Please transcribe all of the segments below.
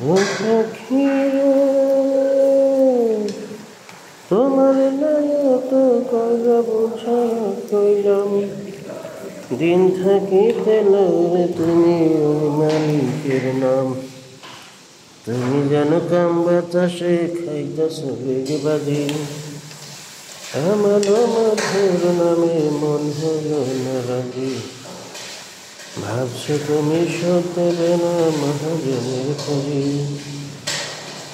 ও পাখি রে, তোমার নায়ক কইরা বুঝাইয়া কইলাম, দিন থাকিতে লরে তুমি ওই মালিকের নাম। তুমি যেন কাম বাতাসে খাইতেছ বেগবাজি, আমার মধুর নামে মন হলো না রাজি। ভাবছো তুমি শোধ দেবে না মহাজনের খোঁজি,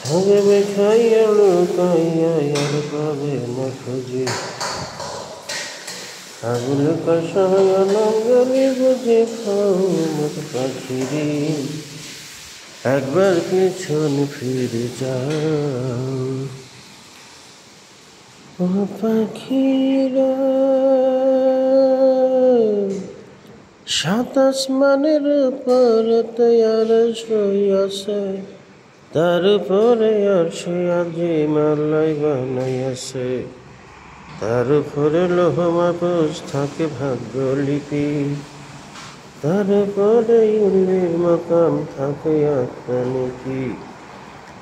থাকবে খাইয়া লুকাইয়া আর পাবে না খুঁজি। আগুল কষায় লঙ্গরে বুঝে খাও মোর পাখিরে, একবার পিছন ফিরে যাও। ও পাখিরা, সাত আসমানের উপরে তৈয়ার শুইয়াছে, তার উপরে আর সে আজি মালাই বানাইয়াছে। তার উপরে লৌহ মাহফুজ থাকে ভাগ্য লিপি, তার উপরে উল্লের মকাম থাকে আত্মানিকি।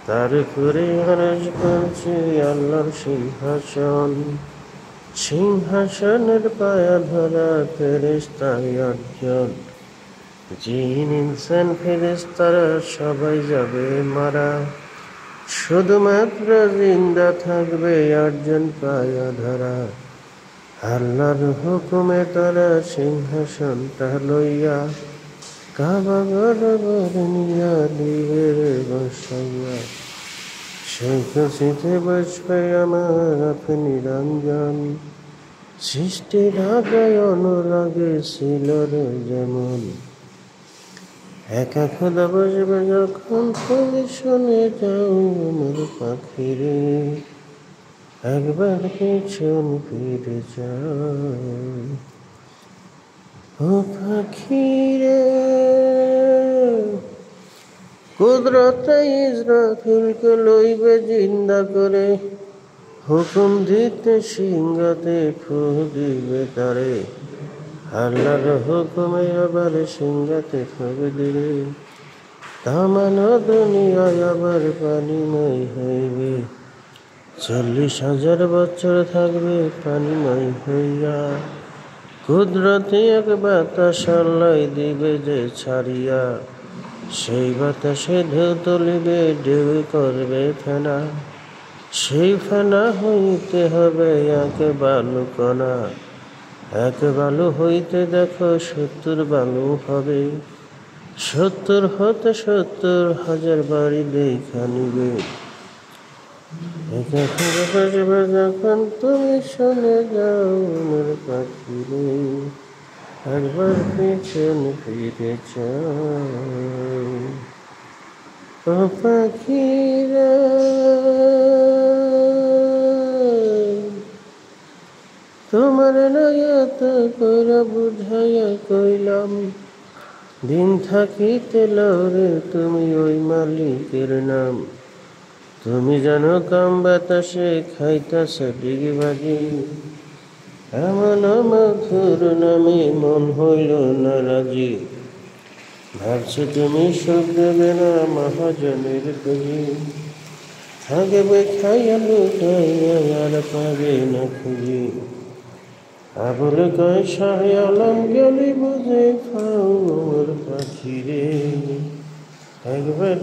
তার উপরে আরশ করছে আল্লাহর সিংহাসন, সিংহাসনের পায়া ধরা ফেরেশতায় ৮ জন। জিন ইনসান ফেরেশতারা সবাই যাবে মারা, শুধুমাত্র জিন্দা থাকবে ৮ জন পায়া ধরা। আল্লাহর হুকুমে তারা সিংহাসনটা লইয়া কাবা ঘর নিয়া দিবে বসাইয়া। সেই খুশিতে বসবে আমার আপনি রঞ্জন, সৃষ্টির আগে অনুরাগে ছিল রে যেমন। একা খোদা বসবে যখন তুমি শুনে যাও আমার পাখিরে, একবার পিছন ফিরে যাও। ও পাখিরে, কুদরতে ইসরাফিলকে লইবে জিন্দা করে, হুকুম দিতে সিংহাতে ফু দিবে তারে। আল্লাহর হুকুমে আবার সিংহাতে ফুঁক দিবে, তামানো দুনিয়ায় আবার পানিময় হইবে। ৪০,০০০ বছর থাকবে পানিময় হইয়া, কুদরতি এক বাতাস আল্লাহ দিবে যে ছাড়িয়া। সেই বাতাসে ঢেউ তুলিবে, ঢেউ করবে ফেনা, সেই ফেনা হইতে হবে এক বালু কণা। এক বালু হইতে দেখো ৭০ বালু হবে, ৭০ হতে ৭০,০০০ বাড়ি দেখা নিবে। একা খোদা বসবে যখন তুমি শুনে যাও আমার পাখিরে, একবার পিছন ফিরে যাও। ও পাখিরা, তোমার নায়ত কইরা বুঝাইয়া কইলাম, দিন থাকিতে লরে তুমি ওই মালিকের নাম। তুমি জানো কাম বাতাসে খাইতাছ ডিগবাজি, এমন মধুর নামে মন হইল না রাজি। ভাবছো তুমি সুখ দেবে না মহাজনের খুঁজি, থাকবে খাইয়া লুকাইয়া আর পাবে না খুঁজি। আবুল কয়সার আলম গেলি বুঝে খাও মোর পাখিরে, একবার